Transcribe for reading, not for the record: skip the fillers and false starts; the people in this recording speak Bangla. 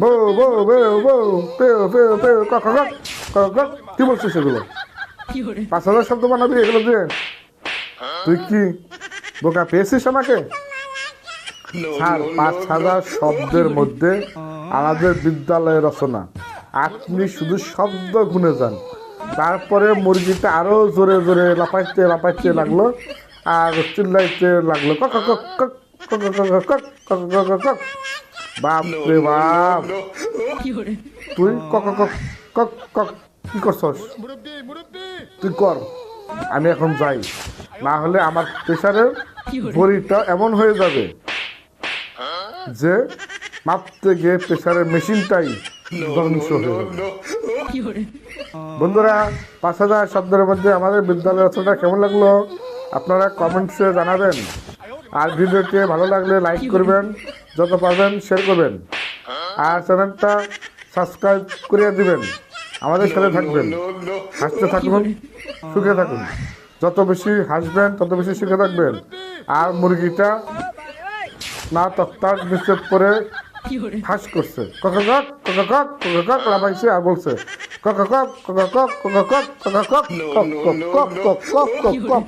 বো বো বো বো পেও পেও পেও কক কক কক কক। কি বলছিস সেগুলো? 5,000 শব্দ বানাবি এগুলো দিয়ে? তুই কি বোকা পেয়েছিস আমাকে? স্যার, 5,000 শব্দের মধ্যে আমাদের বিদ্যালয়ের রচনা। আপনি শুধু শব্দ গুনে যান। তারপরে মুরগিটা আরো জোরে জোরে লাফাইতে লাফাইতে লাগলো আর চিল্লাইতে লাগলো কক কক কক কক কক কক কক কক কক। বাপ রে বাপ, তুই কক কক কক কক কি করছস? তুই কর, আমি এখন যাই, না হলে আমার প্রেশারের বড়িটা এমন হয়ে যাবে যে মাপতে গিয়ে প্রেশারের মেশিনটাই ধ্বংস হয়ে যাবে। বন্ধুরা, 5,000 শব্দের মধ্যে আমাদের বিদ্যালয়ের রচনাটা কেমন লাগলো আপনারা কমেন্টসে জানাবেন। আর ভিডিওটি ভালো লাগলে লাইক করবেন, যত পারবেন শেয়ার করবেন, আর চ্যানেলটা সাবস্ক্রাইব করে দিবেন। আমাদের সাথে থাকবেন, হাসতে থাকুন, সুখে থাকুন। যত বেশি হাসবেন তত বেশি সুখে থাকবেন। আর মুরগিটা না তক্তার নিচে পরে হাস করছে, কক কক কক কক কক কক লাফাইছে আর বলছে কক কক কক কক কক কক কক কক কক কক কক কক কক কক কক।